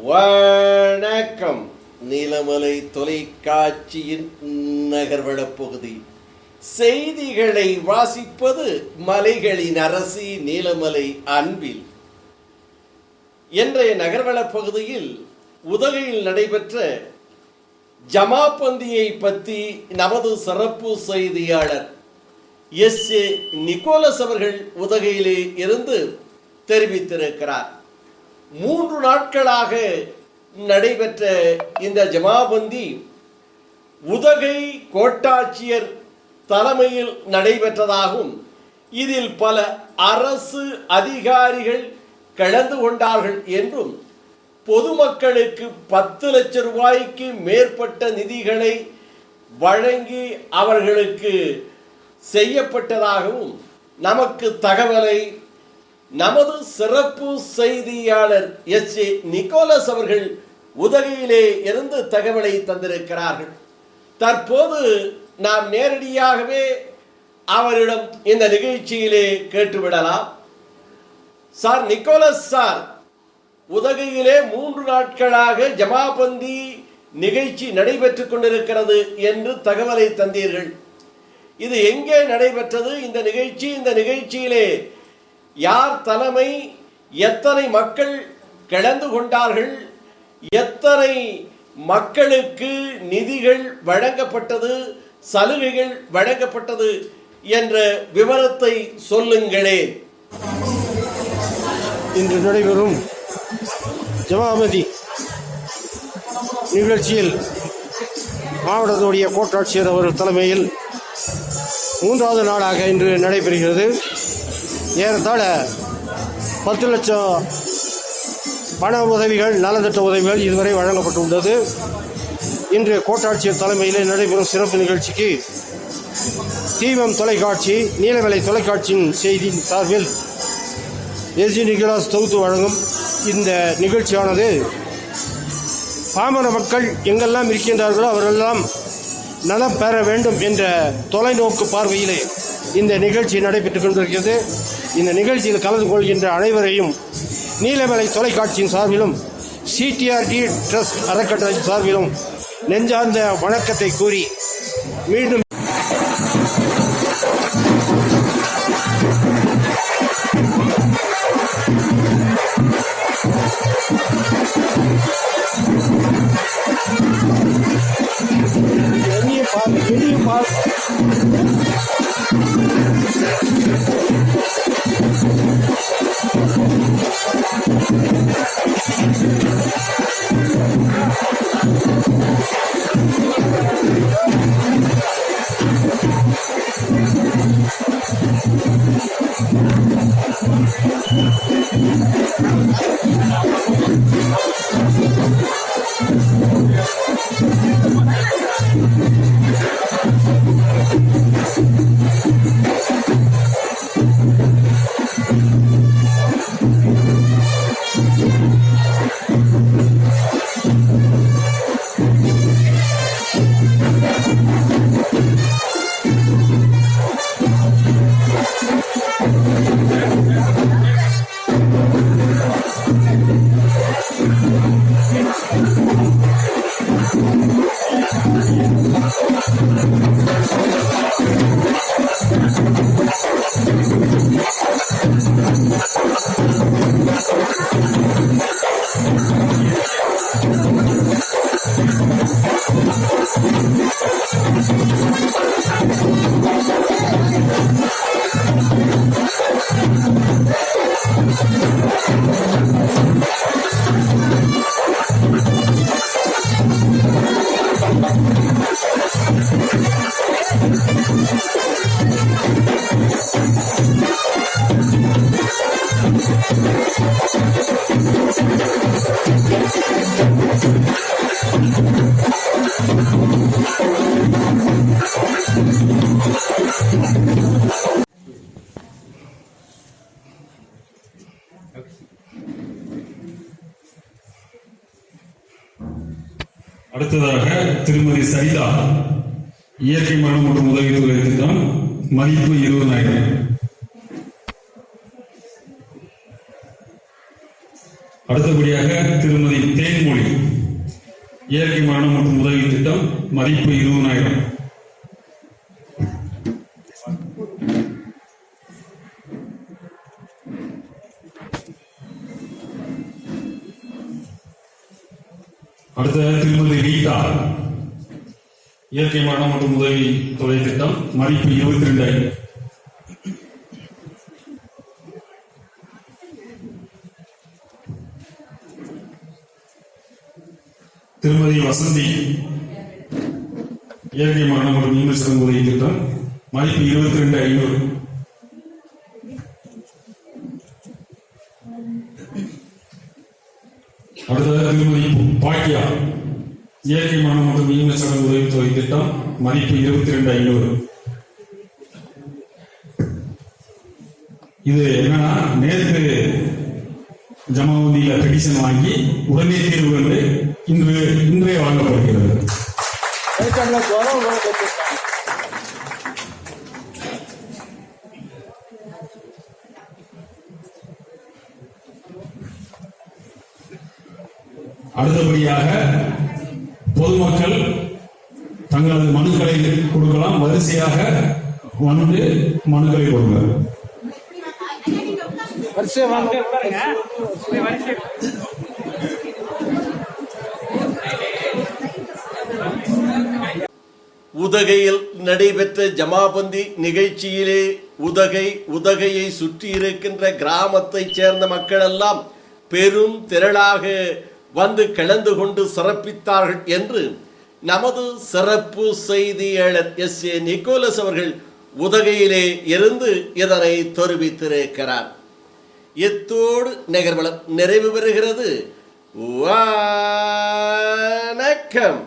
வணக்கம். நீலமலை தொலைக்காட்சியின் நகர்வள பகுதி செய்திகளை வாசிப்பது மலைகளின் அரசி நீலமலை அன்பில். இன்றைய நகர்வள பகுதியில் உதகையில் நடைபெற்ற ஜமாபந்தியை பற்றி நமது சிறப்பு செய்தியாளர் எஸ்.ஏ. நிக்கோலஸ் அவர்கள் உதகையிலே இருந்து தெரிவித்திருக்கிறார். 3 நாட்களாக நடைபெற்ற இந்த ஜமாபந்தி உதகை கோட்டாட்சியர் தலைமையில் நடைபெற்றதாகவும் இதில் பல அரசு அதிகாரிகள் கலந்து கொண்டார்கள் என்றும் பொதுமக்களுக்கு 10 லட்சம் ரூபாய்க்கு மேற்பட்ட நிதிகளை வழங்கி அவர்களுக்கு செய்யப்பட்டதாகவும் நமக்கு தகவலை நமது சிறப்பு செய்தியாளர் எஸ்.ஏ. நிக்கோலஸ் அவர்கள் உதகையிலே இருந்து தகவலை தந்திருக்கிறார்கள். தற்போது நாம் நேரடியாகவே அவரிடம் இந்த நிகழ்ச்சியிலே கேட்டுவிடலாம். சார் நிக்கோலஸ் சார், உதகையிலே 3 நாட்களாக ஜமாபந்தி நிகழ்ச்சி நடைபெற்றுக் கொண்டிருக்கிறது என்று தகவலை தந்தீர்கள். இது எங்கே நடைபெற்றது? இந்த நிகழ்ச்சியிலே யார் தலைமை, எத்தனை மக்கள் கலந்து கொண்டார்கள், எத்தனை மக்களுக்கு நிதிகள் வழங்கப்பட்டது, சலுகைகள் வழங்கப்பட்டது என்ற விவரத்தை சொல்லுங்களேன். இன்று நடைபெறும் ஜமாபந்தி நிகழ்ச்சியில் மாவட்டத்துடைய கோட்டாட்சியர் அவர்கள் தலைமையில் 3வது நாளாக இன்று நடைபெறுகிறது. ஏறத்தாழ 10 லட்சம் பண உதவிகள், நலத்திட்ட உதவிகள் இதுவரை வழங்கப்பட்டுள்ளது. இன்று கோட்டாட்சியர் தலைமையில் நடைபெறும் சிறப்பு நிகழ்ச்சிக்கு தீபம் தொலைக்காட்சி, நீலமலை தொலைக்காட்சியின் செய்தி சார்பில் எஸ்.ஏ. நிக்கோலஸ் தொகுத்து வழங்கும் இந்த நிகழ்ச்சியானது பாமர மக்கள் எங்கெல்லாம் இருக்கின்றார்களோ அவரெல்லாம் நலம் பெற வேண்டும் என்ற தொலைநோக்கு பார்வையிலே இந்த நிகழ்ச்சி நடைபெற்றுக் கொண்டிருக்கிறது. இந்த நிகழ்ச்சியில் கலந்து கொள்கின்ற அனைவரையும் நீலமலை தொலைக்காட்சியின் சார்பிலும் சிடிஆர்டி ட்ரஸ்ட் அறக்கட்டளை சார்பிலும் நெஞ்சார்ந்த வணக்கத்தை கூறி மீண்டும் அடுத்ததாக திருமதி சரிதா, இயற்கை மரம் மற்றும் உதவித்தொகை திட்டம், மதிப்பு 20,000. அடுத்தபடியாக திருமதி தேன்மொழி, இயற்கை மரணம் மற்றும் உதவி திட்டம், மதிப்பு 20,000. அடுத்த திருமதி ரீட்டா, இயற்கை மரணம் மற்றும் உதவி தொகை திட்டம், மதிப்பு 22,000. திருமதி வசந்தி, இயற்கை மரணம் மற்றும் மீன்பிடித்தல் உதவி திட்டம், மதிப்பு 22,500. அடுத்ததாக திருமதி பாக்கியா, இயற்கை மரணம் மற்றும் மீன்பிடித்தல் உதவி தொகை திட்டம், மதிப்பு 22,500. இது என்னன்னா, நேற்று ஜமாவுதியில பெட்டிஷன் வாங்கி உடனே தீர்வு என்று இன்றே வழங்கப்படுகிறது. அடுத்தபடியாக பொதுமக்கள் தங்களது மனுக்களை கொடுக்கலாம். வரிசையாக வந்து மனுக்களை கொடுங்கள். உதகையில் நடைபெற்ற ஜமாபந்தி நிகழ்ச்சியிலே உதகையை சுற்றி இருக்கின்ற கிராமத்தைச் சேர்ந்த மக்கள் எல்லாம் பெரும் திரளாக வந்து கலந்து கொண்டு சிறப்பித்தார்கள் என்று நமது சிறப்பு செய்தியாளர் S.A. நிக்கோலஸ் அவர்கள் உதகையிலே இருந்து இதனை தெரிவித்திருக்கிறார். இத்தோடு நிகழ்வலம் நிறைவு பெறுகிறது. வணக்கம்.